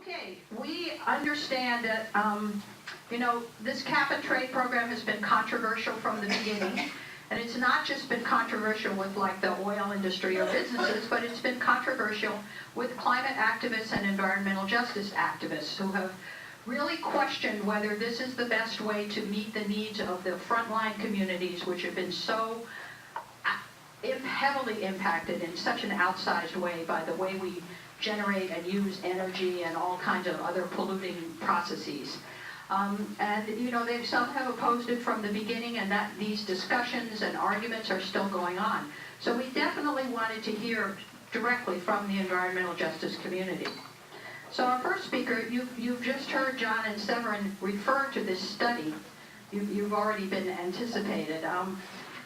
Okay, we understand that, this cap and trade program has been controversial from the beginning. And it's not just been controversial with like the oil industry or businesses, but it's been controversial with climate activists and environmental justice activists who have really questioned whether this is the best way to meet the needs of the frontline communities, which have been so heavily impacted in such an outsized way by the way we generate and use energy and all kinds of other polluting processes. Some have opposed it from the beginning, and that these discussions and arguments are still going on. So we definitely wanted to hear directly from the environmental justice community. So our first speaker, you've just heard John and Severin refer to this study. You've already been anticipated.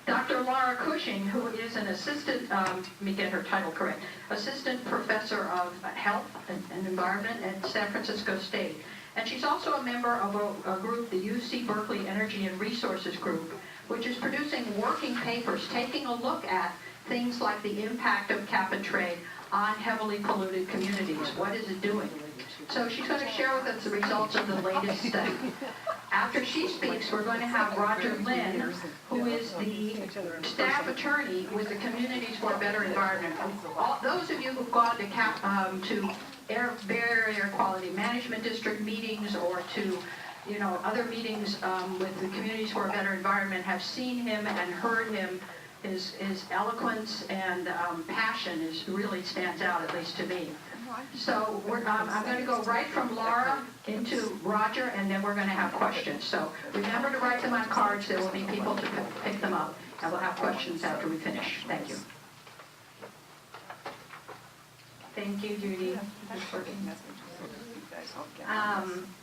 Dr. Lara Cushing, who is an assistant, let me get her title correct, assistant professor of health and environment at San Francisco State. And she's also a member of a group, the UC Berkeley Energy and Resources Group, which is producing working papers, taking a look at things like the impact of cap and trade on heavily polluted communities. What is it doing? So she's going to share with us the results of the latest study. After she speaks, we're going to have Roger Lin, who is the staff attorney with the Communities for a Better Environment. Those of you who've gone to Bay Area Quality Management District meetings or to other meetings with the Communities for a Better Environment have seen him and heard him. His eloquence and passion really stands out, at least to me. So I'm going to go right from Lara into Roger, and then we're going to have questions. So remember to write them on cards. There will be people to pick them up, and we'll have questions after we finish. Thank you. Thank you, Judy.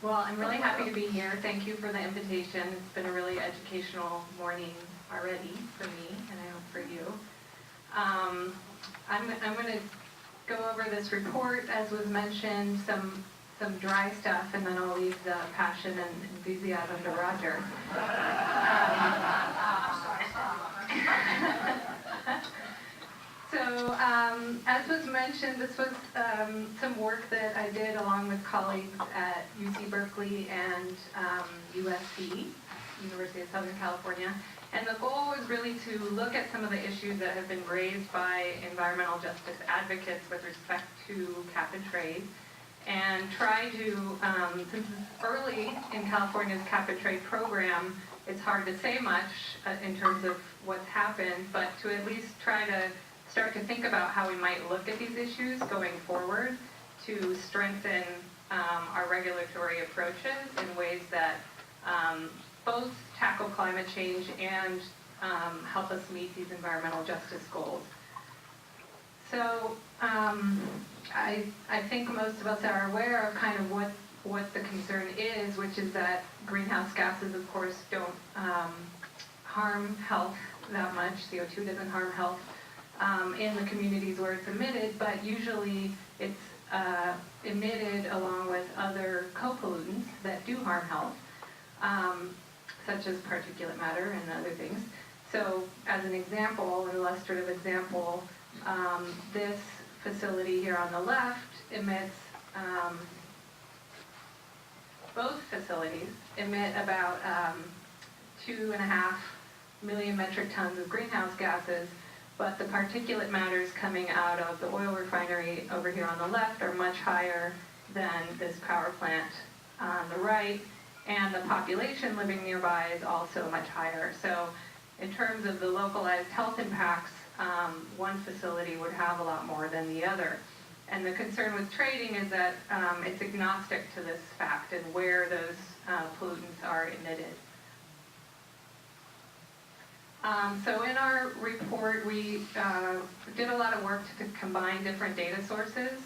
Well, I'm really happy to be here. Thank you for the invitation. It's been a really educational morning already for me, and I hope for you. I'm going to go over this report, as was mentioned, some dry stuff, and then I'll leave the passion and enthusiasm to Roger. So, as was mentioned, this was some work that I did along with colleagues at UC Berkeley and USC, University of Southern California. And the goal was really to look at some of the issues that have been raised by environmental justice advocates with respect to cap and trade, and try to, since it's early in California's cap and trade program, it's hard to say much in terms of what's happened, but to at least try to start to think about how we might look at these issues going forward to strengthen our regulatory approaches in ways that both tackle climate change and help us meet these environmental justice goals. So I think most of us are aware of kind of what the concern is, which is that greenhouse gases, of course, don't harm health that much. CO2 doesn't harm health in the communities where it's emitted, but usually it's emitted along with other co-pollutants that do harm health, such as particulate matter and other things. So as an example, an illustrative example, this facility here on the left emits, both facilities emit about 2.5 million metric tons of greenhouse gases, but the particulate matters coming out of the oil refinery over here on the left are much higher than this power plant on the right, and the population living nearby is also much higher. So in terms of the localized health impacts, one facility would have a lot more than the other. And the concern with trading is that it's agnostic to this fact and where those pollutants are emitted. So in our report, we did a lot of work to combine different data sources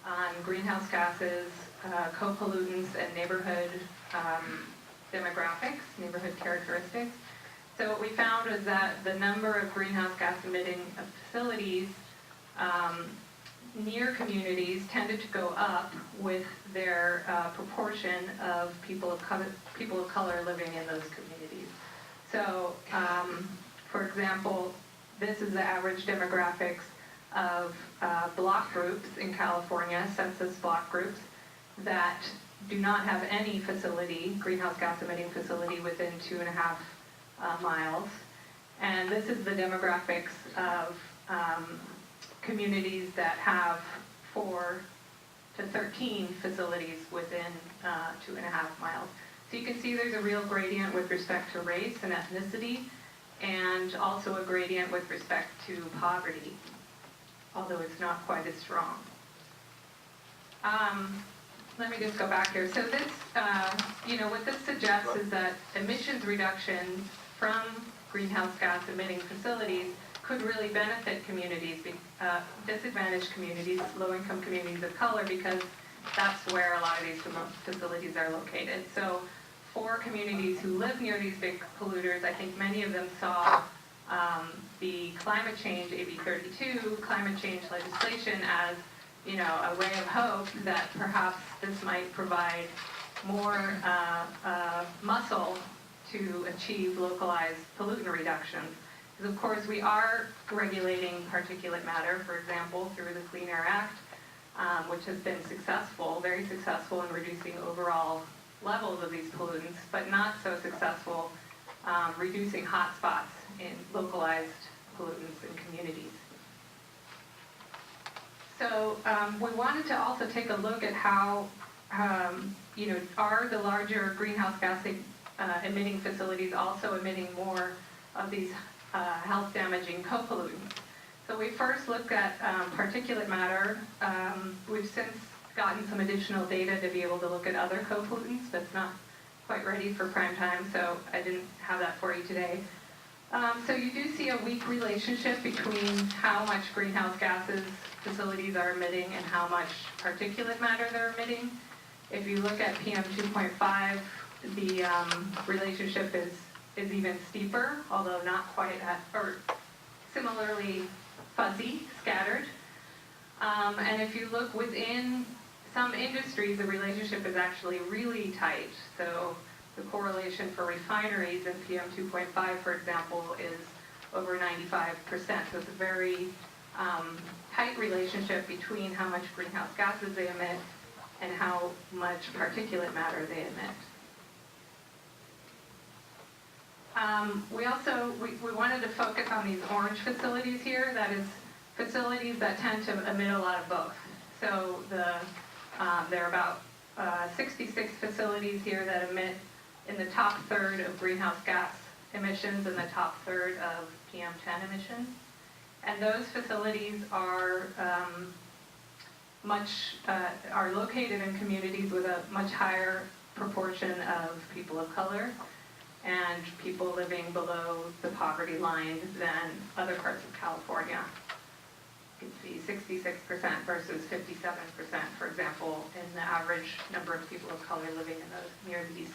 on greenhouse gases, co-pollutants, and neighborhood demographics, neighborhood characteristics. So what we found was that the number of greenhouse gas emitting facilities near communities tended to go up with their proportion of people of color living in those communities. So, for example, this is the average demographics of block groups in California, census block groups. that do not have any facility, greenhouse gas emitting facility within 2.5 miles. And this is the demographics of communities that have 4 to 13 facilities within 2.5 miles. So you can see there's a real gradient with respect to race and ethnicity, and also a gradient with respect to poverty, although it's not quite as strong. Let me just go back here. So this, what this suggests is that emissions reduction from greenhouse gas emitting facilities could really benefit communities, disadvantaged communities, low-income communities of color, because that's where a lot of these facilities are located. So for communities who live near these big polluters, I think many of them saw the climate change, AB 32, climate change legislation as a ray of hope that perhaps this might provide more muscle to achieve localized pollutant reductions. Because of course we are regulating particulate matter, for example, through the Clean Air Act, which has been successful, very successful in reducing overall levels of these pollutants, but not so successful reducing hotspots in localized pollutants in communities. So we wanted to also take a look at how, are the larger greenhouse gas emitting facilities also emitting more of these health damaging co-pollutants. So we first looked at particulate matter. We've since gotten some additional data to be able to look at other co-pollutants. That's not quite ready for prime time, so I didn't have that for you today. So you do see a weak relationship between how much greenhouse gases facilities are emitting and how much particulate matter they're emitting. If you look at PM 2.5, the relationship is even steeper, although not quite or similarly fuzzy, scattered. And if you look within some industries, the relationship is actually really tight. So the correlation for refineries in PM 2.5, for example, is over 95%. So it's a very tight relationship between how much greenhouse gases they emit and how much particulate matter they emit. We wanted to focus on these orange facilities here, that is facilities that tend to emit a lot of both. So there are about 66 facilities here that emit in the top third of greenhouse gas emissions and the top third of PM10 emissions. And those facilities are are located in communities with a much higher proportion of people of color and people living below the poverty line than other parts of California. You can see 66% versus 57%, for example, in the average number of people of color living in near these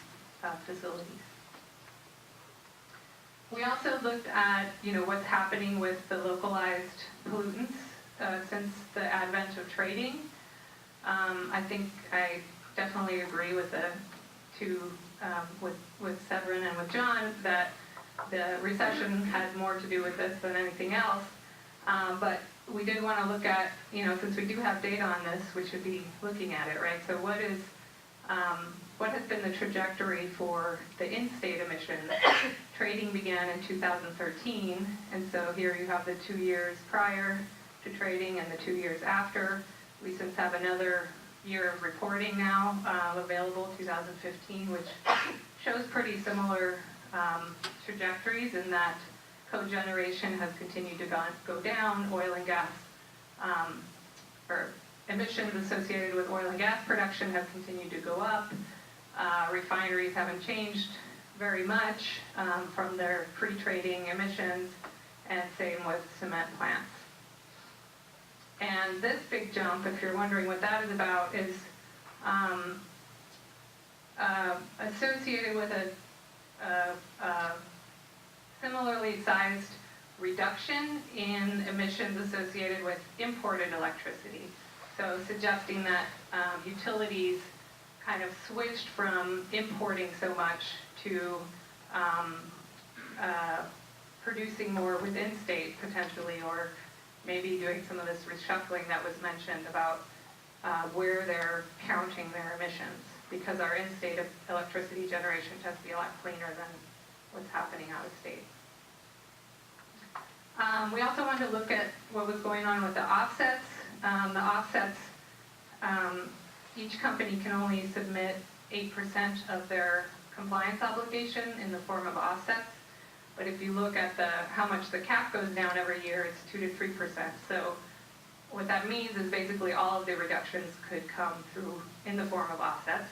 facilities. We also looked at what's happening with the localized pollutants since the advent of trading. I think I definitely agree with the two, with Severin and with John, that the recession had more to do with this than anything else. But we did want to look at, since we do have data on this, we should be looking at it, right? So what has been the trajectory for the in-state emissions? Trading began in 2013, and so here you have the 2 years prior to trading and the 2 years after. We since have another year of reporting now available, 2015, which shows pretty similar trajectories in that cogeneration has continued to go down, oil and gas, or emissions associated with oil and gas production have continued to go up. Refineries haven't changed very much from their pre-trading emissions, and same with cement plants. And this big jump, if you're wondering what that is about, is associated with a similarly sized reduction in emissions associated with imported electricity. So suggesting that utilities kind of switched from importing so much to producing more within state potentially, or maybe doing some of this reshuffling that was mentioned about where they're counting their emissions, because our in-state electricity generation tends to be a lot cleaner than what's happening out of state. We also wanted to look at what was going on with the offsets. The offsets, each company can only submit 8% of their compliance obligation in the form of offsets. But if you look at how much the cap goes down every year, it's 2 to 3%. So what that means is basically all of the reductions could come through in the form of offsets.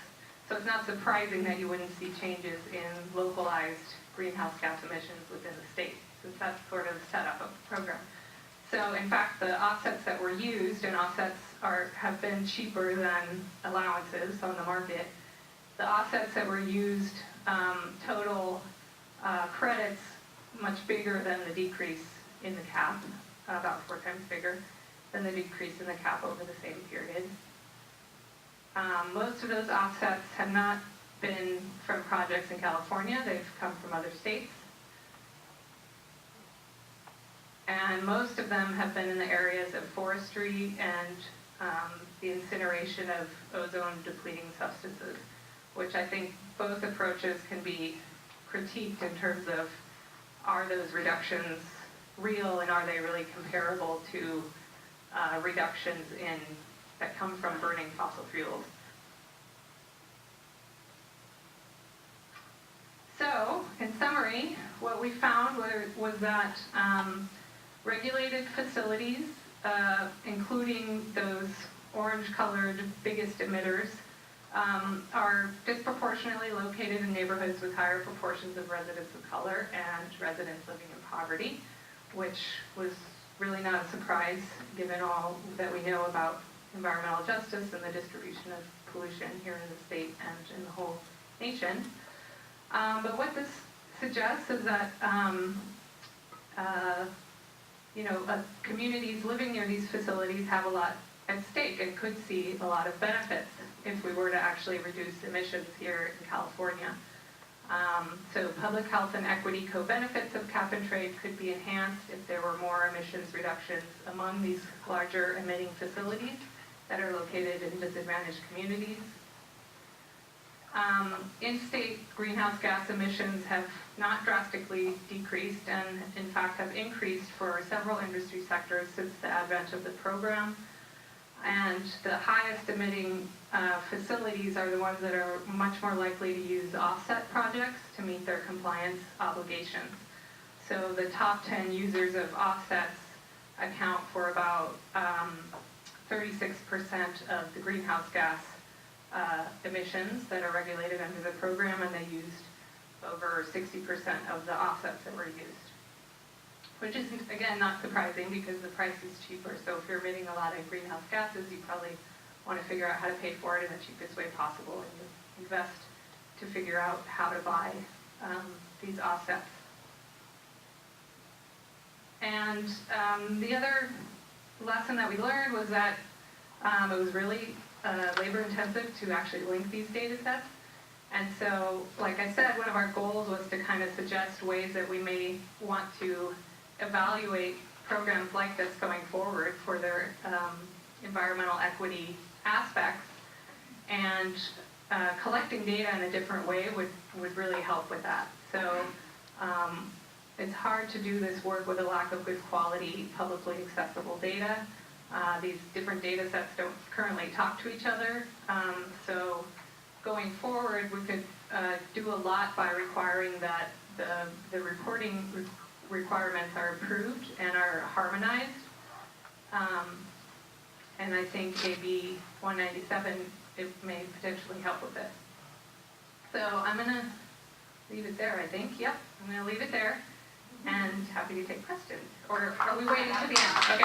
So it's not surprising that you wouldn't see changes in localized greenhouse gas emissions within the state, since that's sort of the setup of the program. So in fact, the offsets that were used, and offsets have been cheaper than allowances on the market. The offsets that were used total credits much bigger than the decrease in the cap, about 4 times bigger than the decrease in the cap over the same period. Most of those offsets have not been from projects in California. They've come from other states. And most of them have been in the areas of forestry and the incineration of ozone-depleting substances, which I think both approaches can be critiqued in terms of, are those reductions real, and are they really comparable to reductions that come from burning fossil fuels? So, in summary, what we found was that regulated facilities, including those orange-colored biggest emitters, are disproportionately located in neighborhoods with higher proportions of residents of color and residents living in poverty, which was really not a surprise given all that we know about environmental justice and the distribution of pollution here in the state and in the whole nation. But what this suggests is that communities living near these facilities have a lot at stake and could see a lot of benefits if we were to actually reduce emissions here in California. So public health and equity co-benefits of cap and trade could be enhanced if there were more emissions reductions among these larger emitting facilities that are located in disadvantaged communities. In-state greenhouse gas emissions have not drastically decreased, and in fact have increased for several industry sectors since the advent of the program. And the highest emitting facilities are the ones that are much more likely to use offset projects to meet their compliance obligations. So the top 10 users of offsets account for about 36% of the greenhouse gas emissions that are regulated under the program, and they used over 60% of the offsets that were used. Which is, again, not surprising because the price is cheaper. So if you're emitting a lot of greenhouse gases, you probably want to figure out how to pay for it in the cheapest way possible, and you invest to figure out how to buy these offsets. And the other lesson that we learned was that it was really labor-intensive to actually link these data sets. And so, like I said, one of our goals was to kind of suggest ways that we may want to evaluate programs like this going forward for their environmental equity aspects. And collecting data in a different way would really help with that. So it's hard to do this work with a lack of good quality, publicly accessible data. These different data sets don't currently talk to each other. So going forward, we could do a lot by requiring that the reporting requirements are approved and are harmonized. And I think AB 197, it may potentially help with this. So I'm going to leave it there, I think. Yep, I'm going to leave it there. And happy to take questions. Or are we waiting to the end? Okay.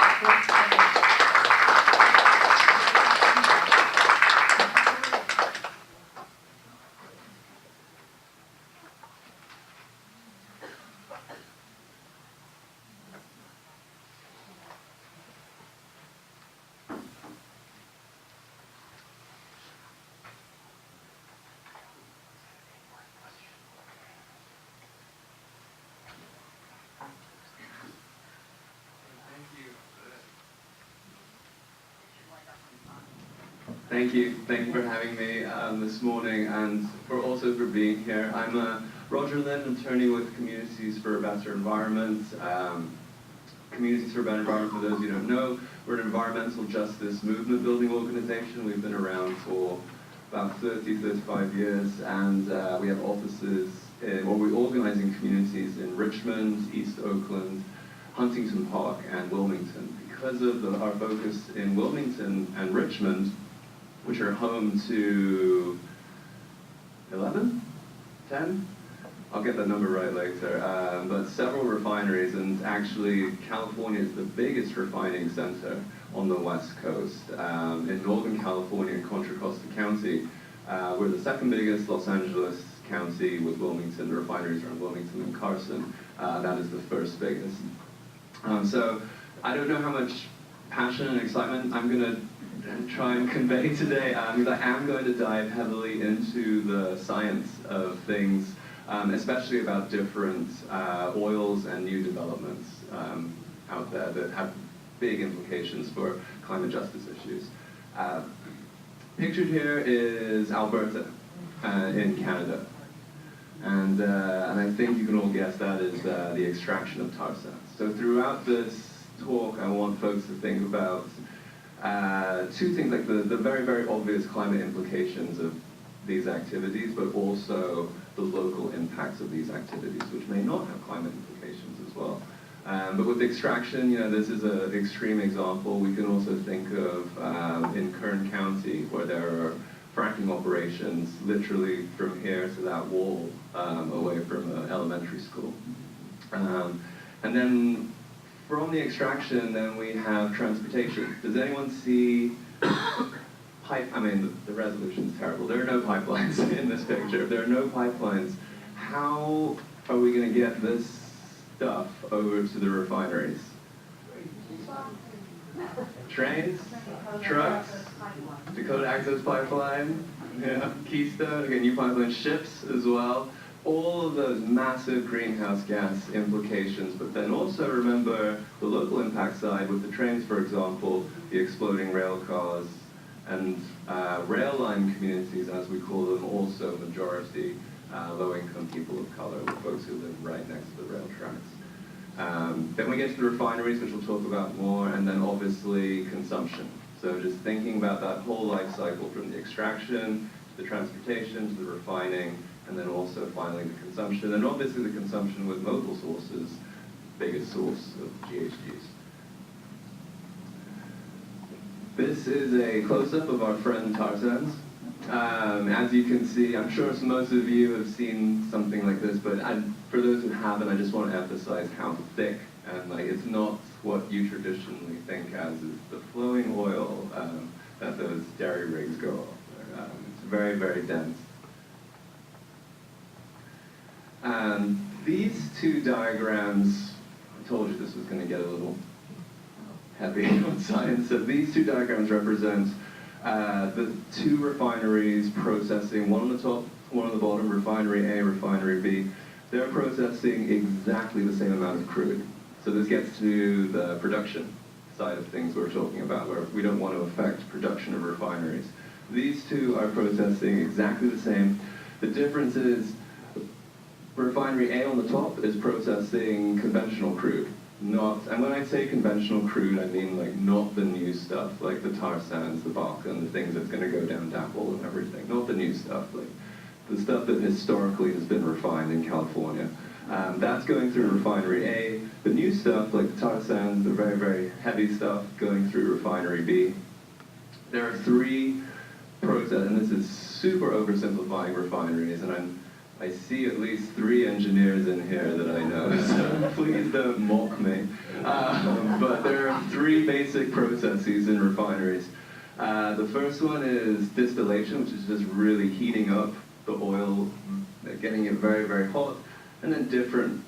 Thank you. Thank you for having me this morning and also for being here. I'm Roger Lin, attorney with Communities for a Better Environment. Communities for a Better Environment, for those who don't know, we're an environmental justice movement building organization. We've been around for about 35 years, and we have offices, we're organizing communities in Richmond, East Oakland, Huntington Park, and Wilmington. Because of our focus in Wilmington and Richmond, which are home to 11? 10? I'll get that number right later. But several refineries, and actually California is the biggest refining center on the West Coast. In Northern California, in Contra Costa County, we're the second biggest. Los Angeles County with Wilmington, the refineries around Wilmington and Carson, that is the first biggest. So I don't know how much passion and excitement I'm going to try and convey today, because I am going to dive heavily into the science of things, especially about different oils and new developments out there that have big implications for climate justice issues. Pictured here is Alberta in Canada. And I think you can all guess that is the extraction of tar sands. So throughout this talk, I want folks to think about two things, like the very, very obvious climate implications of these activities, but also the local impacts of these activities, which may not have climate implications as well. But with extraction, this is an extreme example. We can also think of in Kern County, where there are fracking operations literally from here to that wall away from an elementary school. And then from the extraction, then we have transportation. Does anyone see the resolution's terrible. There are no pipelines in this picture. If there are no pipelines, how are we going to get this stuff over to the refineries? Trains? Trucks? Dakota Access Pipeline? Yeah, Keystone, again, new pipeline, ships as well. All of those massive greenhouse gas implications, but then also remember the local impact side with the trains, for example, the exploding rail cars, and rail line communities, as we call them, also majority low-income people of color, folks who live right next to the rail tracks. Then we get to the refineries, which we'll talk about more, and then obviously consumption. So just thinking about that whole life cycle from the extraction, to the transportation, to the refining, and then also finally the consumption, and obviously the consumption with mobile sources, biggest source of GHGs. This is a close-up of our friend tar sands. As you can see, I'm sure most of you have seen something like this, but for those who haven't, I just want to emphasize how thick, and it's not what you traditionally think as is the flowing oil that those dairy rigs go off. It's very, very dense. These two diagrams, I told you this was going to get a little heavy on science. So these two diagrams represent the two refineries processing, one on the top, one on the bottom, refinery A, refinery B. They're processing exactly the same amount of crude. So this gets to the production side of things we're talking about, where we don't want to affect production of refineries. These two are processing exactly the same. The difference is refinery A on the top is processing conventional crude. And when I say conventional crude, I mean not the new stuff, like the tar sands, the Bakken, the things that's going to go down DAPL and everything. Not the new stuff, the stuff that historically has been refined in California. That's going through refinery A. The new stuff, like the tar sands, the very, very heavy stuff, going through refinery B. There are three processes, and this is super oversimplifying refineries, and I see at least 3 engineers in here that I know, so please don't mock me. But there are 3 basic processes in refineries. The first one is distillation, which is just really heating up the oil, getting it very, very hot, and then different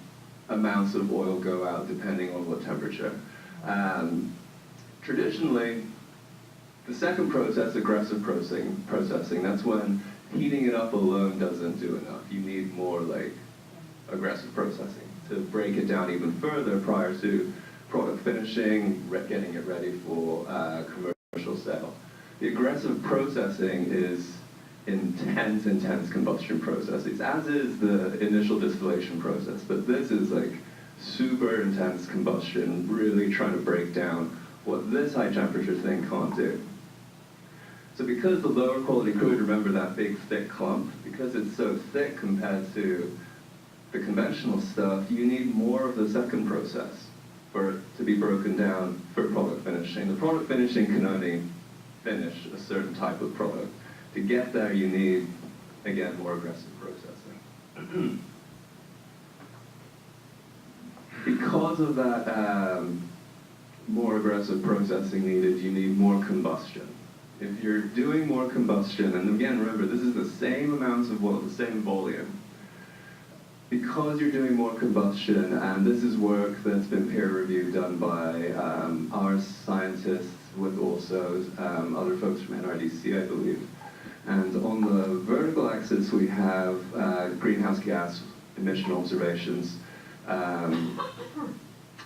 amounts of oil go out depending on what temperature. Traditionally, the second process, aggressive processing, that's when heating it up alone doesn't do enough. You need more aggressive processing to break it down even further prior to product finishing, getting it ready for commercial sale. The aggressive processing is intense combustion processes, as is the initial distillation process. But this is like super intense combustion, really trying to break down what this high temperature thing can't do. So because the lower quality crude, remember that big thick clump, because it's so thick compared to the conventional stuff, you need more of the second process for it to be broken down for product finishing. The product finishing can only finish a certain type of product. To get there, you need, again, more aggressive processing. Because of that more aggressive processing needed, you need more combustion. If you're doing more combustion, and again, remember, this is the same amounts of oil, the same volume. Because you're doing more combustion, and this is work that's been peer-reviewed done by our scientists with also other folks from NRDC, I believe. And on the vertical axis, we have greenhouse gas emission observations.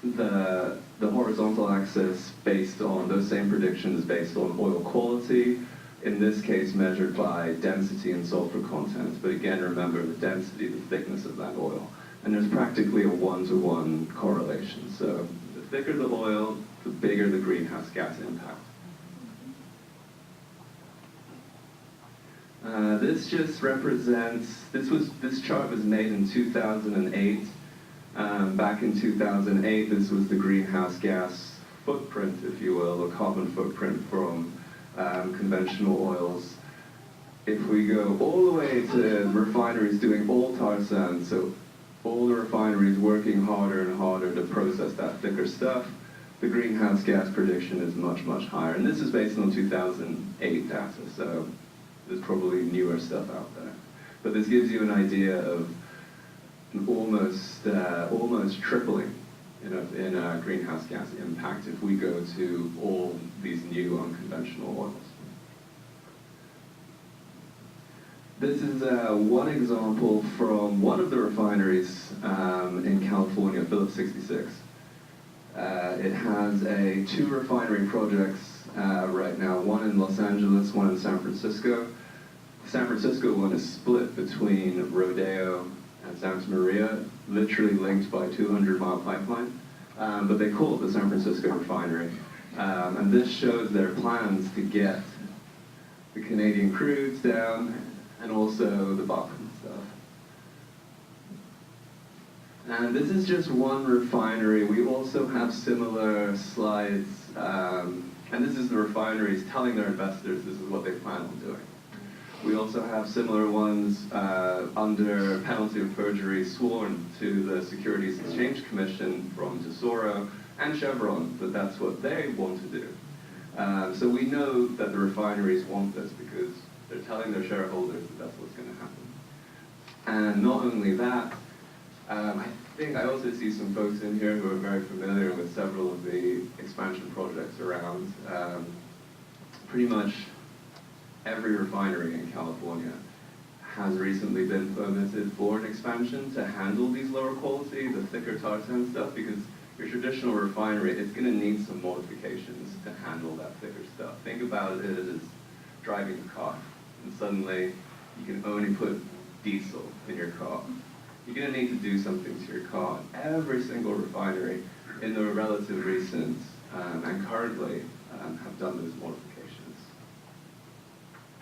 The horizontal axis based on those same predictions based on oil quality, in this case measured by density and sulfur content. But again, remember the density, the thickness of that oil. And there's practically a one-to-one correlation. So the thicker the oil, the bigger the greenhouse gas impact. This just represents, this chart was made in 2008. Back in 2008, this was the greenhouse gas footprint, if you will, or carbon footprint from conventional oils. If we go all the way to refineries doing all tar sands, so all the refineries working harder and harder to process that thicker stuff, the greenhouse gas prediction is much, much higher. And this is based on 2008 data, so there's probably newer stuff out there. But this gives you an idea of almost tripling in greenhouse gas impact if we go to all these new unconventional oils. This is one example from one of the refineries in California, Phillips 66. It has two refinery projects right now, one in Los Angeles, one in San Francisco. The San Francisco one is split between Rodeo and Santa Maria, literally linked by a 200-mile pipeline, but they call it the San Francisco refinery. And this shows their plans to get the Canadian crudes down and also the Bakken stuff. And this is just one refinery. We also have similar slides, and this is the refineries telling their investors this is what they plan on doing. We also have similar ones under penalty of perjury sworn to the Securities Exchange Commission from Tesoro and Chevron that that's what they want to do. So we know that the refineries want this because they're telling their shareholders that that's what's going to happen. And not only that, I think I also see some folks in here who are very familiar with several of the expansion projects around. Pretty much every refinery in California has recently been permitted for an expansion to handle these lower quality, the thicker tar sand stuff, because your traditional refinery, it's going to need some modifications to handle that thicker stuff. Think about it as driving a car, and suddenly you can only put diesel in your car. You're going to need to do something to your car. Every single refinery in the relative recent and currently have done those modifications.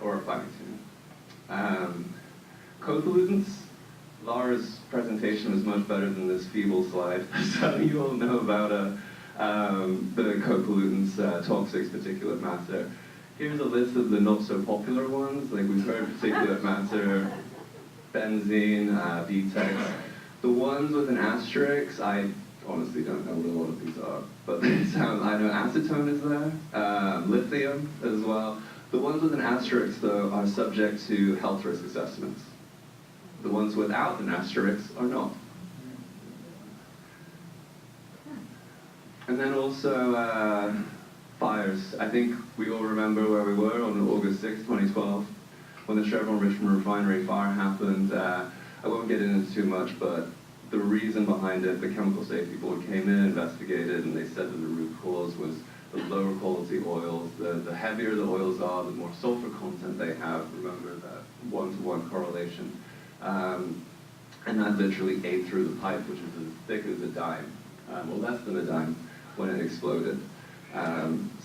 Or planning to. Co-pollutants. Lara's presentation was much better than this feeble slide. So you all know about the co-pollutants, toxics, particulate matter. Here's a list of the not so popular ones. Like we've heard particulate matter, benzene, VTEX. The ones with an asterisk, I honestly don't know what a lot of these are. But they sound, I know acetone is there, lithium as well. The ones with an asterisk, though, are subject to health risk assessments. The ones without an asterisk are not. And then also fires. I think we all remember where we were on August 6, 2012, when the Chevron Richmond refinery fire happened. I won't get into too much, but the reason behind it, the Chemical Safety Board came in, investigated, and they said that the root cause was the lower quality oils. The heavier the oils are, the more sulfur content they have. Remember that one-to-one correlation. And that literally ate through the pipe, which is as thick as a dime, or less than a dime, when it exploded.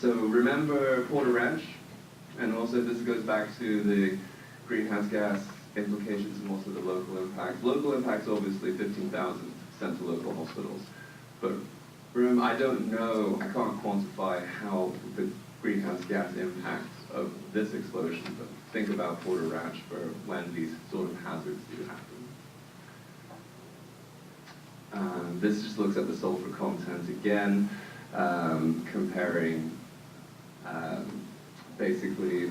So remember Porter Ranch? And also this goes back to the greenhouse gas implications and also the local impacts. Local impacts, obviously 15,000 sent to local hospitals. But remember, I don't know, I can't quantify how the greenhouse gas impacts of this explosion, but think about Porter Ranch for when these sort of hazards do happen. This just looks at the sulfur content again, comparing basically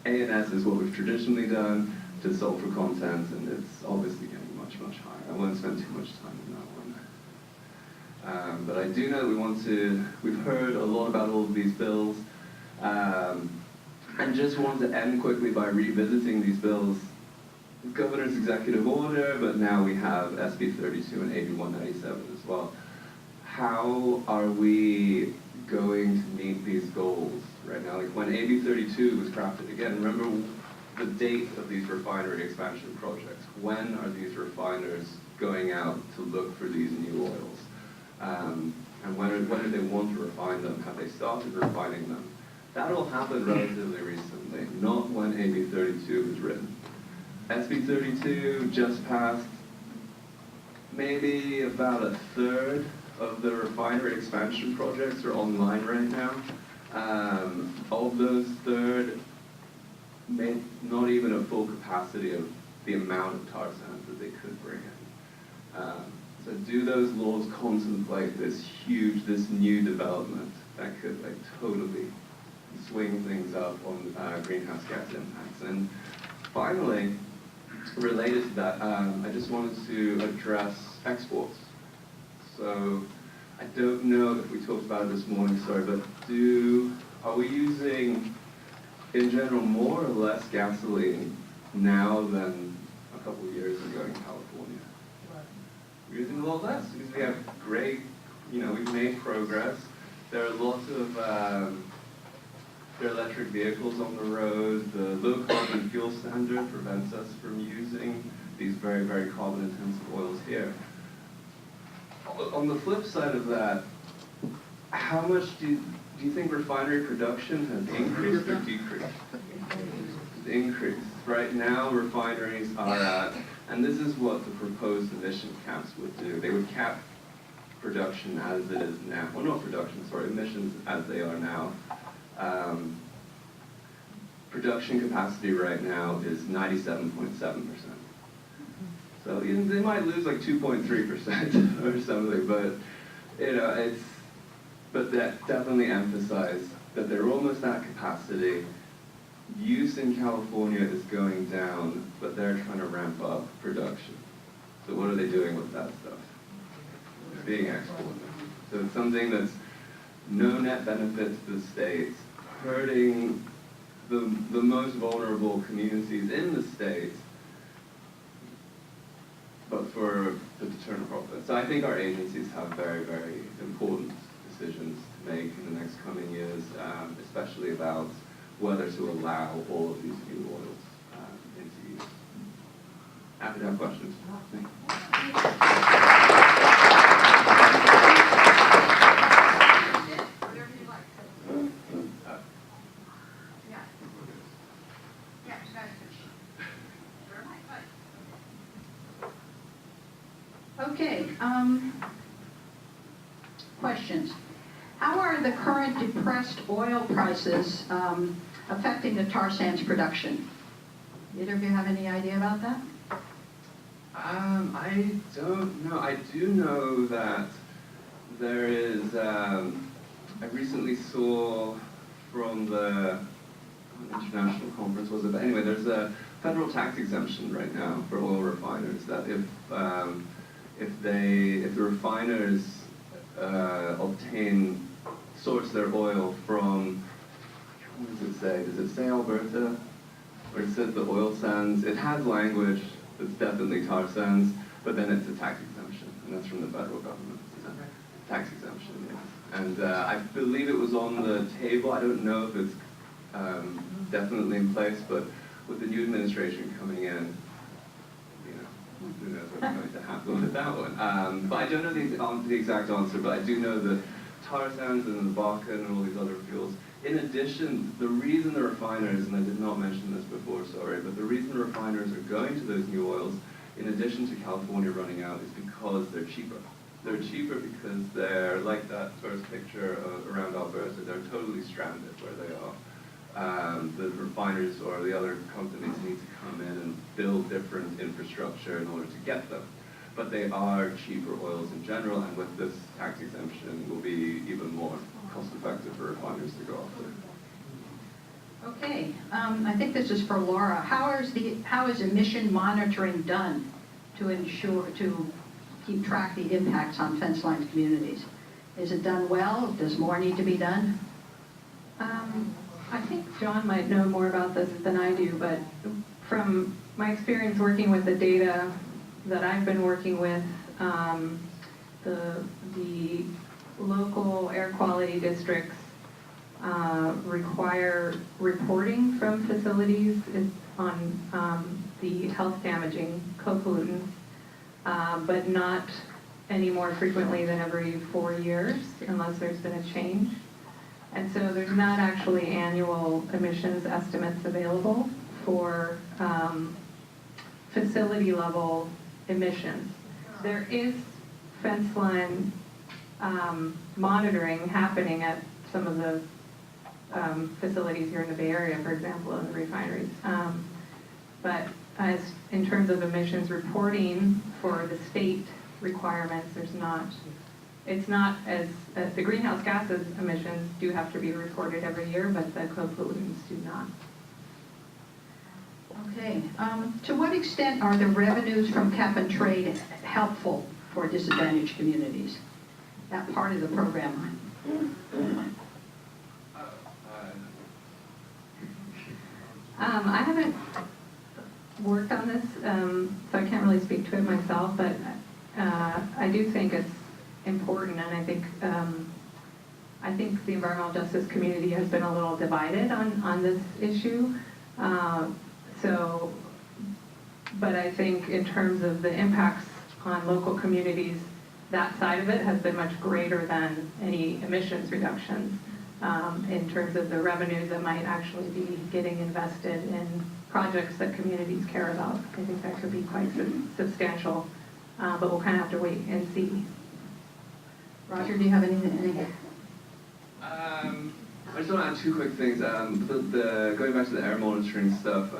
A&S is what we've traditionally done to sulfur content, and it's obviously getting much, much higher. I won't spend too much time on that one. But I do know we've heard a lot about all of these bills, and just want to end quickly by revisiting these bills. Governor's executive order, but now we have SB 32 and AB 197 as well. How are we going to meet these goals right now? Like when AB 32 was crafted, again, remember the date of these refinery expansion projects. When are these refiners going out to look for these new oils? And when do they want to refine them? Have they started refining them? That all happened relatively recently, not when AB 32 was written. SB 32 just passed. Maybe about a third of the refinery expansion projects are online right now. Of those third, not even a full capacity of the amount of tar sands that they could bring in. So do those laws contemplate this new development that could like totally swing things up on greenhouse gas impacts? And finally, related to that, I just wanted to address exports. So I don't know if we talked about it this morning, sorry, but are we using, in general, more or less gasoline now than a couple of years ago in California? We're using a lot less because we have great, we've made progress. There are lots of there are electric vehicles on the road. The low carbon fuel standard prevents us from using these very, very carbon intensive oils here. On the flip side of that, how much do you think refinery production has increased or decreased? Increased. Right now, refineries are at, and this is what the proposed emission caps would do. They would cap production as it is now. Well, not production, sorry, emissions as they are now. Production capacity right now is 97.7%. So they might lose like 2.3% or something, but but that definitely emphasized that they're almost at capacity. Use in California is going down, but they're trying to ramp up production. So what are they doing with that stuff? It's being exported. So it's something that's no net benefit to the states, hurting the most vulnerable communities in the states, but for the deterrent profit. So I think our agencies have very, very important decisions to make in the next coming years, especially about whether to allow all of these new oils into use. Happy to have questions. Okay, questions. How are the current depressed oil prices affecting the tar sands production? Either of you have any idea about that? I don't know. I do know that there is, I recently saw from the international conference, was it? But anyway, there's a federal tax exemption right now for oil refiners that if the refiners source their oil from, what does it say? Does it say Alberta? Or it says the oil sands. It has language that's definitely tar sands, but then it's a tax exemption, and that's from the federal government. Tax exemption, yes. And I believe it was on the table. I don't know if it's definitely in place, but with the new administration coming in, you know, who knows what's going to happen with that one. But I don't know the exact answer, but I do know that tar sands and the Bakken and all these other fuels, in addition, the reason the refiners, and I did not mention this before, sorry, but the reason the refiners are going to those new oils, in addition to California running out, is because they're cheaper. They're cheaper because they're, like that first picture around Alberta, they're totally stranded where they are. The refiners or the other companies need to come in and build different infrastructure in order to get them. But they are cheaper oils in general, and with this tax exemption, will be even more cost-effective for refiners to go after. Okay, I think this is for Laura. How is emission monitoring done to keep track of the impacts on fence-lined communities? Is it done well? Does more need to be done? I think John might know more about this than I do, but from my experience working with the data that I've been working with, the local air quality districts require reporting from facilities on the health damaging co-pollutants, but not any more frequently than every 4 years unless there's been a change. And so there's not actually annual emissions estimates available for facility level emissions. There is fence line monitoring happening at some of the facilities here in the Bay Area, for example, in the refineries. But as in terms of emissions reporting for the state requirements, it's not as, the greenhouse gases emissions do have to be reported every year, but the co-pollutants do not. Okay, to what extent are the revenues from cap and trade helpful for disadvantaged communities? That part of the program. I haven't worked on this, so I can't really speak to it myself, but I do think it's important, and I think the environmental justice community has been a little divided on this issue. But I think in terms of the impacts on local communities, that side of it has been much greater than any emissions reductions in terms of the revenues that might actually be getting invested in projects that communities care about. I think that could be quite substantial, but we'll kind of have to wait and see. Roger, do you have anything? I just want to add two quick things. Going back to the air monitoring stuff,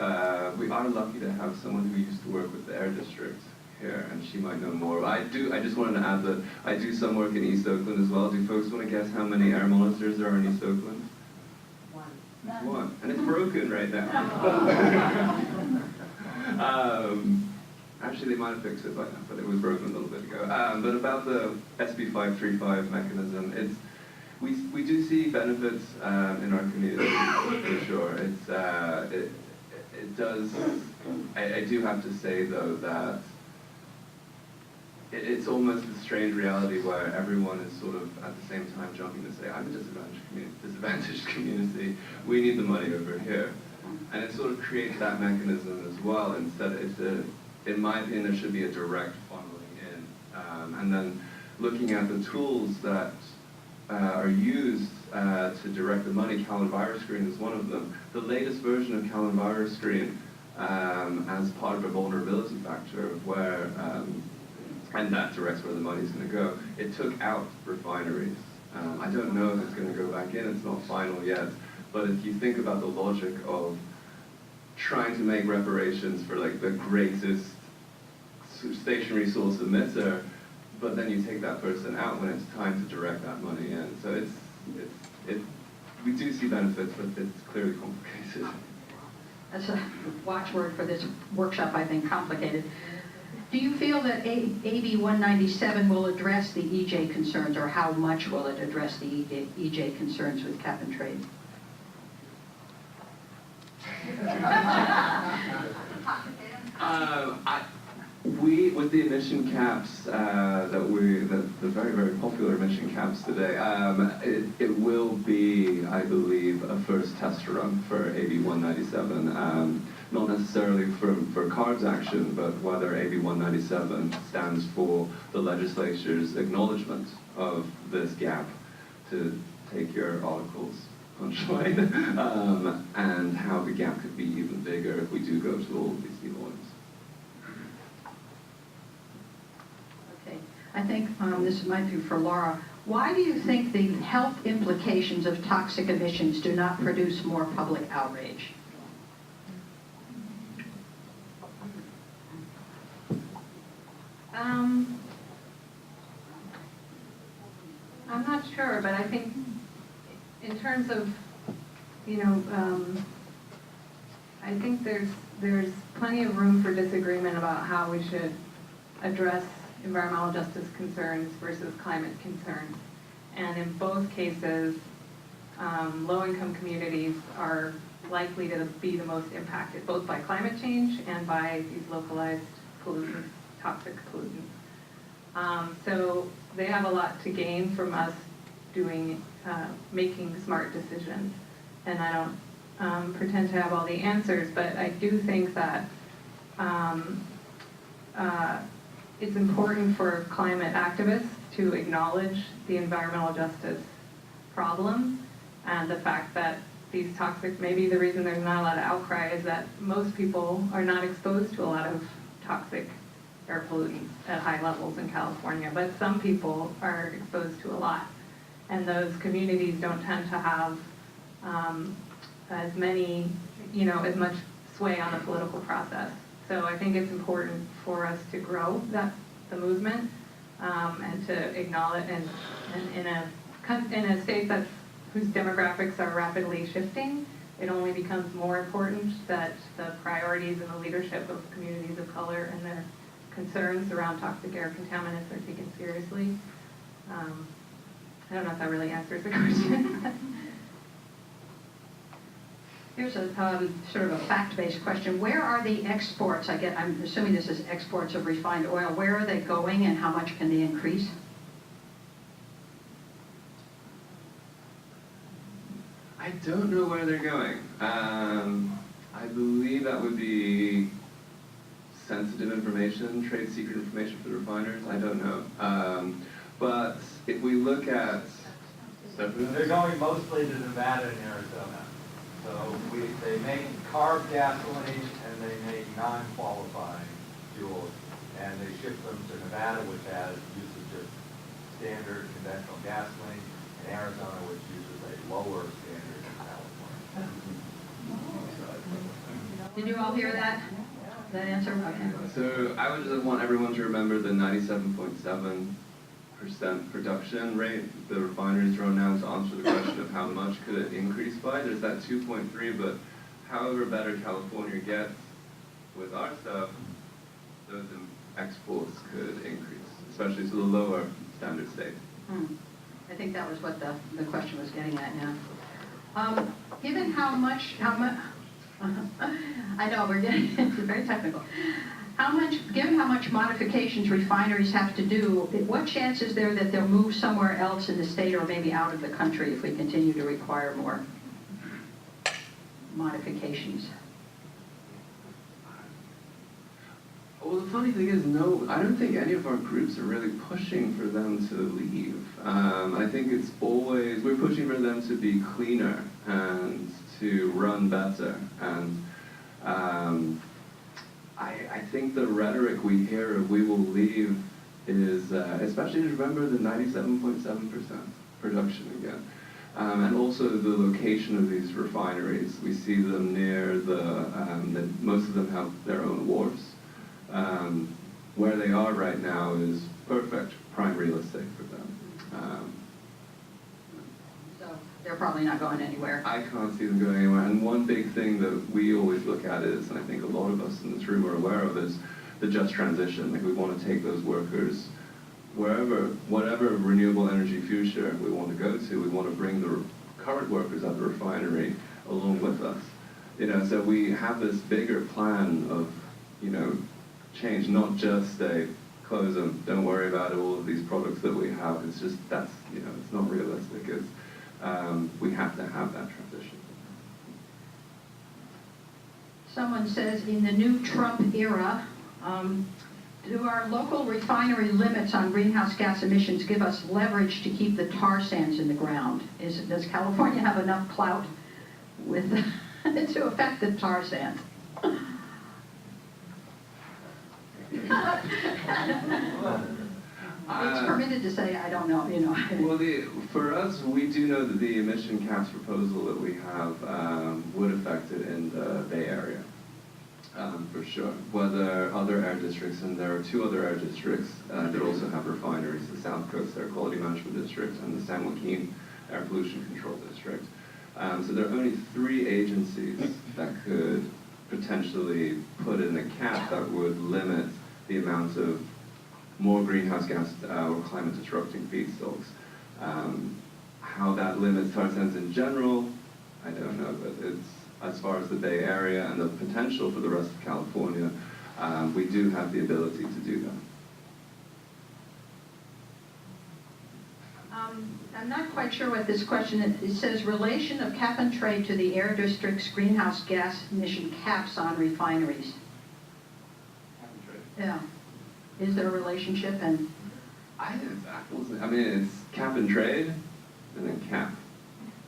we are lucky to have someone who used to work with the air district here, and she might know more. I just wanted to add that I do some work in East Oakland as well. Do folks want to guess how many air monitors there are in East Oakland? One. And it's broken right now. Actually, they might have fixed it by now, but it was broken a little bit ago. But about the SB 535 mechanism, we do see benefits in our community, for sure. It does, I do have to say, though, that it's almost a strange reality where everyone is sort of at the same time jumping to say, I'm a disadvantaged community, we need the money over here. And it sort of creates that mechanism as well. Instead, in my opinion, there should be a direct funneling in. And then looking at the tools that are used to direct the money, Cal Virus Screen is one of them. The latest version of Cal Virus Screen, as part of a vulnerability factor, where and that directs where the money's going to go. It took out refineries. I don't know if it's going to go back in. It's not final yet. But if you think about the logic of trying to make reparations for like the greatest stationary source emitter, but then you take that person out when it's time to direct that money in. So we do see benefits, but it's clearly complicated. That's a watchword for this workshop, I think, complicated. Do you feel that AB 197 will address the EJ concerns, or how much will it address the EJ concerns with cap and trade? with the emission caps the very, very popular emission caps today, it will be, I believe, a first test run for AB 197. Not necessarily for CARB's action, but whether AB 197 stands for the legislature's acknowledgement of this gap, to take your article's punchline, and how the gap could be even bigger if we do go to all of these new ones. Okay, I think this might be for Lara. Why do you think the health implications of toxic emissions do not produce more public outrage? I'm not sure, but I think in terms of, I think there's plenty of room for disagreement about how we should address environmental justice concerns versus climate concerns. And in both cases, low-income communities are likely to be the most impacted, both by climate change and by these localized pollutants, toxic pollutants. So they have a lot to gain from us making smart decisions. And I don't pretend to have all the answers, but I do think that it's important for climate activists to acknowledge the environmental justice problem, and the fact that these toxic, maybe the reason there's not a lot of outcry is that most people are not exposed to a lot of toxic air pollutants at high levels in California, but some people are exposed to a lot. And those communities don't tend to have as much sway on the political process. So I think it's important for us to grow the movement, and to acknowledge, and in a state whose demographics are rapidly shifting, it only becomes more important that the priorities and the leadership of communities of color and their concerns around toxic air contaminants are taken seriously. I don't know if that really answers the question. Here's a sort of a fact-based question. Where are the exports? I'm assuming this is exports of refined oil. Where are they going, and how much can they increase? I don't know where they're going. I believe that would be sensitive information, trade secret information for the refiners. I don't know. But if we look at... They're going mostly to Nevada and Arizona. So they make CARB gasoline and they make non-qualifying fuels, and they ship them to Nevada, which has usage of standard conventional gasoline, and Arizona, which uses a lower standard in California. Did you all hear that? That answer? Okay. So I would just want everyone to remember the 97.7% production rate the refineries run now, to answer the question of how much could it increase by. There's that 2.3, but however better California gets with our stuff, those exports could increase, especially to the lower standard state. I think that was what the question was getting at now. Given how much, I know we're getting it's very technical. Given how much modifications refineries have to do, what chance is there that they'll move somewhere else in the state or maybe out of the country if we continue to require more modifications? Well, the funny thing is, no, I don't think any of our groups are really pushing for them to leave. I think it's always, we're pushing for them to be cleaner and to run better. And I think the rhetoric we hear of "we will leave" is, especially to remember the 97.7% production again. And also the location of these refineries. We see them near most of them have their own wharves. Where they are right now is perfect prime real estate for them. So they're probably not going anywhere. I can't see them going anywhere. And one big thing that we always look at is, and I think a lot of us in this room are aware of, is the just transition. Like, we want to take those workers whatever renewable energy future we want to go to, we want to bring the current workers at the refinery along with us. So we have this bigger plan of, change, not just a close them, don't worry about all of these products that we have. It's just, that's, it's not realistic. It's, we have to have that transition. Someone says, in the new Trump era, do our local refinery limits on greenhouse gas emissions give us leverage to keep the tar sands in the ground? Does California have enough clout with to affect the tar sands? It's permitted to say, I don't know, Well, for us, we do know that the emission caps proposal that we have would affect it in the Bay Area, for sure. Whether other air districts, and there are 2 other air districts that also have refineries, the South Coast Air Quality Management District and the San Joaquin Air Pollution Control District. So there are only 3 agencies that could potentially put in a cap that would limit the amount of more greenhouse gas or climate disrupting feedstocks. How that limits tar sands in general, I don't know, but it's, as far as the Bay Area and the potential for the rest of California, we do have the ability to do that. I'm not quite sure what this question is. It says relation of cap and trade to the air district's greenhouse gas emission caps on refineries. Yeah. Is there a relationship? And I think it's apples. I mean, it's cap and trade, and then cap.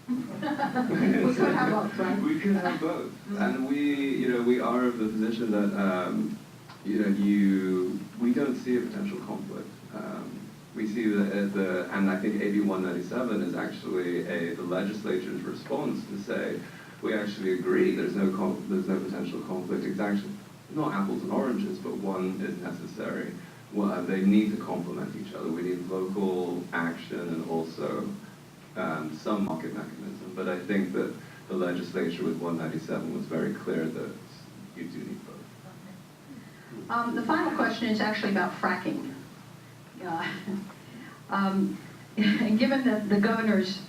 we could have both, right? We could have both, and we are of the position that we don't see a potential conflict. We see that and I think AB 197 is actually the legislature's response to say we actually agree there's no potential conflict. It's actually not apples and oranges, but one is necessary. Well, they need to complement each other. We need local action and also some market mechanism. But I think that the legislature with 197 was very clear that you do need both. The final question is actually about fracking. And given the governor's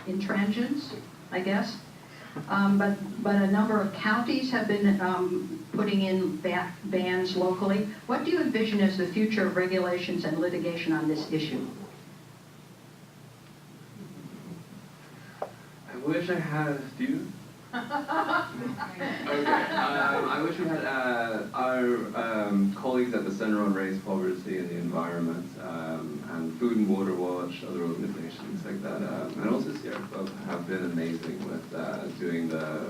intransigence, I guess, but a number of counties have been putting in bans locally. What do you envision as the future of regulations and litigation on this issue? I wish I had. Do you? Okay. I wish we had our colleagues at the Center on Race, Poverty and the Environment, and Food and Water Watch, other organizations like that, and also Sierra Club have been amazing with doing the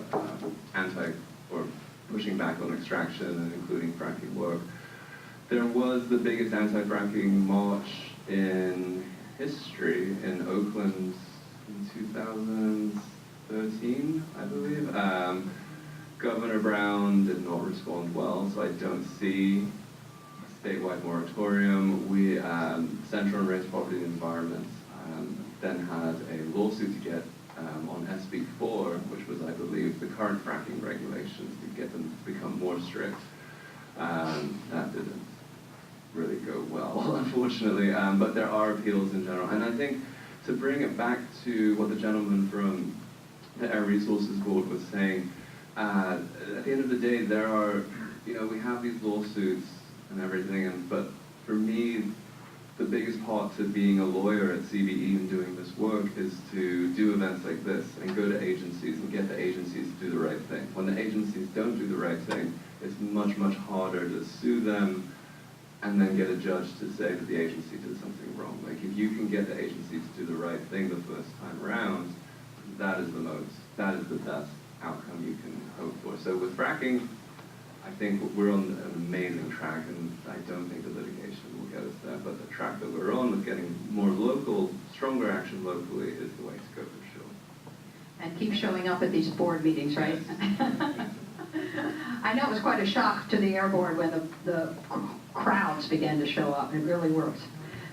pushing back on extraction and including fracking work. There was the biggest anti-fracking march in history in Oakland in 2013, I believe. Governor Brown did not respond well, so I don't see a statewide moratorium. We, Center on Race, Poverty and Environment, then had a lawsuit to get on SB 4, which was, I believe, the current fracking regulations to get them to become more strict. That didn't really go well, unfortunately, but there are appeals in general. And I think to bring it back to what the gentleman from the Air Resources Board was saying, at the end of the day, there are, we have these lawsuits and everything, but for me, the biggest part to being a lawyer at CBE and doing this work is to do events like this and go to agencies and get the agencies to do the right thing. When the agencies don't do the right thing, it's much, much harder to sue them and then get a judge to say that the agency did something wrong. Like, if you can get the agency to do the right thing the first time around, that is the best outcome you can hope for. So with fracking, I think we're on an amazing track, and I don't think the litigation will get us there, but the track that we're on with getting more local, stronger action locally is the way to go for sure. And keep showing up at these board meetings, right? I know it was quite a shock to the Air Board when the crowds began to show up. It really works.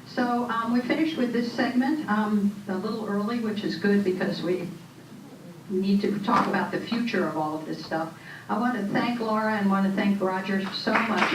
So we finished with this segment a little early, which is good because we need to talk about the future of all of this stuff. I want to thank Lara and want to thank Roger so much.